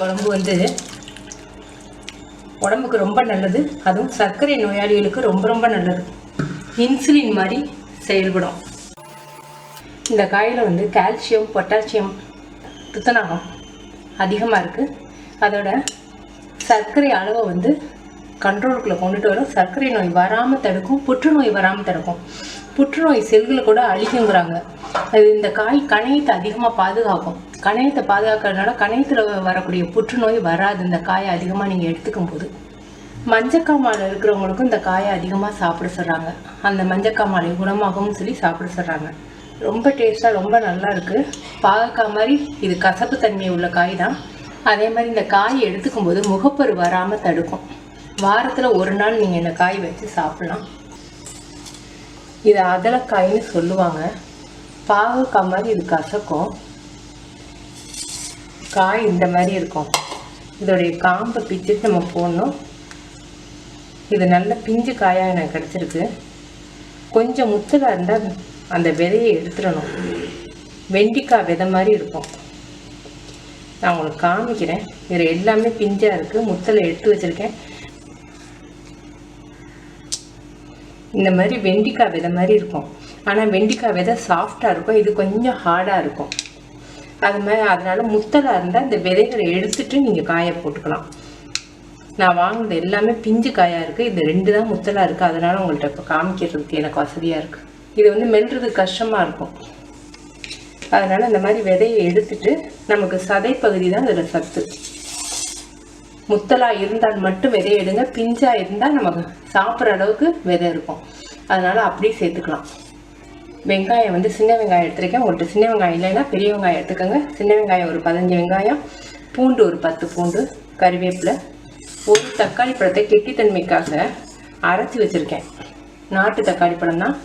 குழம்பு வந்து உடம்புக்கு ரொம்ப நல்லது. அதுவும் சர்க்கரை நோயாளிகளுக்கு ரொம்ப ரொம்ப நல்லது. இன்சுலின் மாதிரி செயல்படும். இந்த காயில் வந்து கால்சியம், பொட்டாசியம், துத்தநாகம் அதிகமாக இருக்குது. அதோட சர்க்கரை அளவை வந்து கண்ட்ரோலுக்குள்ளே கொண்டுட்டு வரும். சர்க்கரை நோய் வராமல் தடுக்கும், புற்றுநோய் வராமல் தடுக்கும். புற்றுநோய் செல்களை கூட அழிக்குங்கிறாங்க. அது இந்த காய் கணையத்தை அதிகமாக பாதுகாக்கும். கணையத்தை பாதுகாக்கிறதுனால கணையத்தில் வரக்கூடிய புற்றுநோய் வராது இந்த காயை அதிகமாக நீங்கள் எடுத்துக்கும் போது. மஞ்சக்காமாலை இருக்கிறவங்களுக்கும் இந்த காயை அதிகமாக சாப்பிட சொல்கிறாங்க. அந்த மஞ்சக்காமாலை குணமாகவும் சொல்லி சாப்பிட சொல்கிறாங்க. ரொம்ப டேஸ்ட்டாக ரொம்ப நல்லா இருக்குது. பாவக்காய் மாதிரி இது கசப்பு தன்மை உள்ள காய் தான். அதே மாதிரி இந்த காய் எடுத்துக்கும் போது முகப்பரு வராமல் தடுக்கும். வாரத்தில் ஒரு நாள் நீங்கள் இந்த காய் வச்சு சாப்பிட்லாம். இது அதலக்காய்னு சொல்லுவாங்க. பாவக்காய் மாதிரி இது கசக்கும். காய் இந்த மாதிரி இருக்கும். இதோடைய காம்பை பிச்சுட்டு நம்ம போடணும். இது நல்ல பிஞ்சு காயாக எனக்கு கிடச்சிருக்கு. கொஞ்சம் முத்தலாக இருந்தால் அந்த விதையை எடுத்துடணும். வெண்டிக்காய் விதை மாதிரி இருக்கும். நான் உங்களுக்கு காமிக்கிறேன். இதில் எல்லாமே பிஞ்சாக இருக்குது. முத்தலை எடுத்து வச்சுருக்கேன். இந்த மாதிரி வெண்டிக்காய் விதை மாதிரி இருக்கும். ஆனால் வெண்டிக்காய் விதை சாஃப்டாக இருக்கும். இது கொஞ்சம் ஹார்டாக இருக்கும். அது மாதிரி அதனால் முத்தலாக இருந்தால் இந்த விதைகளை எடுத்துட்டு நீங்கள் காயை போட்டுக்கலாம். நான் வாங்கினது எல்லாமே பிஞ்சு காயாக இருக்குது. இந்த 2 தான் முத்தலாக இருக்குது. அதனால் உங்கள்கிட்ட இப்போ காமிக்கிறதுக்கு எனக்கு வசதியாக இருக்குது. இது வந்து மெல்றது கஷ்டமாக இருக்கும். அதனால் இந்த மாதிரி விதையை எடுத்துட்டு நமக்கு சதை பகுதி தான் இதில் சத்து. முத்தலாக இருந்தால் மட்டும் விதையை எடுங்க. பிஞ்சாக இருந்தால் நமக்கு சாப்பிட்ற அளவுக்கு விதை இருக்கும். அதனால் அப்படியே சேர்த்துக்கலாம். வெங்காயம் வந்து சின்ன வெங்காயம் எடுத்துருக்கேன். உங்கள்கிட்ட சின்ன வெங்காயம் இல்லைன்னா பெரிய வெங்காயம் எடுத்துக்கோங்க. சின்ன வெங்காயம் ஒரு 15 வெங்காயம், பூண்டு ஒரு 10 பூண்டு, கறிவேப்பிலை, ஒரு தக்காளி பழத்தை கெட்டித்தன்மைக்காக அரைச்சி வச்சுருக்கேன். நாட்டு தக்காளி பழம் தான்.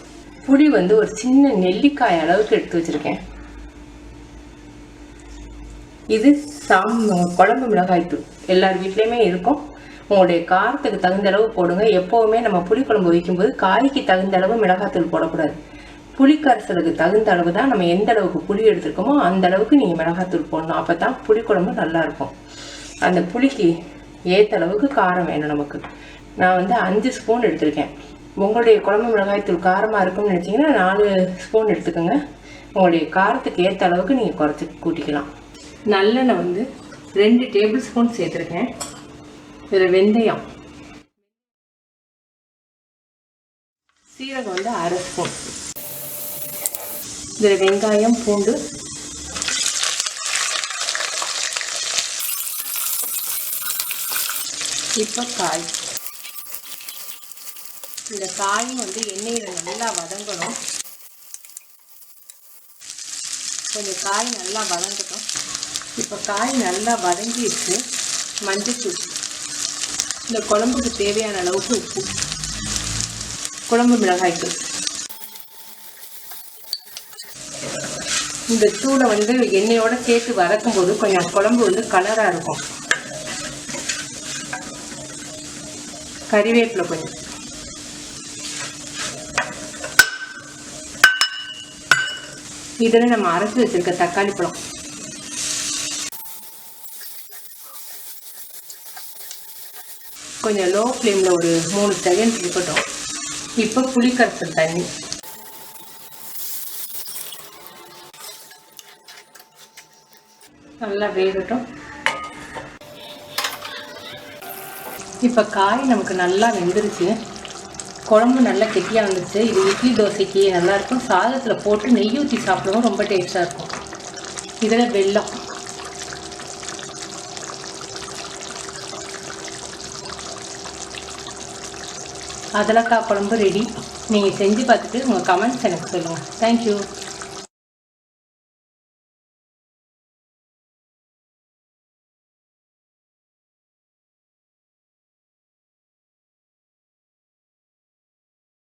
புளி வந்து ஒரு சின்ன நெல்லிக்காய் அளவுக்கு எடுத்து வச்சுருக்கேன். இது குழம்பு மிளகாய்த்தூள் எல்லார் வீட்லேயுமே இருக்கும். உங்களுடைய காரத்துக்கு தகுந்த அளவு போடுங்க. எப்போவுமே நம்ம புளிக்குழம்பு வைக்கும்போது காய்க்கு தகுந்த அளவு மிளகாய்த்தூள் போடக்கூடாது. புளிக்கரைசலுக்கு தகுந்த அளவு தான் நம்ம எந்த அளவுக்கு புளி எடுத்துருக்கோமோ அந்த அளவுக்கு நீங்கள் மிளகாய்த்தூள் போடணும். அப்போ தான் புளிக்குழம்பு நல்லாயிருக்கும். அந்த புளிக்கு ஏற்ற அளவுக்கு காரம் வேணும் நமக்கு. நான் வந்து 5 ஸ்பூன் எடுத்திருக்கேன். உங்களுடைய குழம்பு மிளகாய்த்தூள் காரமாக இருக்கும்னு நினச்சிங்கன்னா 4 ஸ்பூன் எடுத்துக்கோங்க. உங்களுடைய காரத்துக்கு ஏற்ற அளவுக்கு நீங்கள் குறைச்சி கூட்டிக்கலாம். நல்லெண்ணெய் வந்து 2 டேபிள் ஸ்பூன் சேர்த்துருக்கேன். இதில் வெந்தயம், சீரகம் வந்து 1/2 ஸ்பூன். இதில் வெங்காயம், பூண்டு, இப்போ காய். இந்த காயும் வந்து எண்ணெயில் நல்லா வதங்கணும். கொஞ்சம் காய் நல்லா வதங்கட்டும். இப்போ காய் நல்லா வதங்கிடுச்சு. மஞ்சள்தூள், இந்த குழம்புக்கு தேவையான அளவுக்கு உப்பு, குழம்பு மிளகாய்த்தூள். இந்த தூளை வந்து எண்ணெயோடு சேர்த்து வதக்கும் போது கொஞ்சம் குழம்பு வந்து கலராக இருக்கும். கறிவேப்பிலை கொஞ்சம், இதில் நம்ம அரைச்சி வச்சிருக்க தக்காளி பழம், கொஞ்சம் லோ ஃப்ளேமில் ஒரு 3 செகண்ட் இருக்கட்டும். இப்போ புளிக்கரைசல் தண்ணி, நல்லா வேகட்டும். இப்போ காய் நமக்கு நல்லா வெந்துருச்சு. குழம்பு நல்லா கெட்டியாக வந்துருச்சு. இது இட்லி தோசைக்கு நல்லாயிருக்கும். சாதத்தில் போட்டு நெய் ஊற்றி சாப்பிடுவோம், ரொம்ப டேஸ்ட்டாக இருக்கும். இதில் வெல்லம், அதலக்காய் குழம்பு ரெடி. நீங்கள் செஞ்சு பார்த்துட்டு உங்கள் கமெண்ட்ஸ் எனக்கு சொல்லுங்கள். தேங்க்யூ.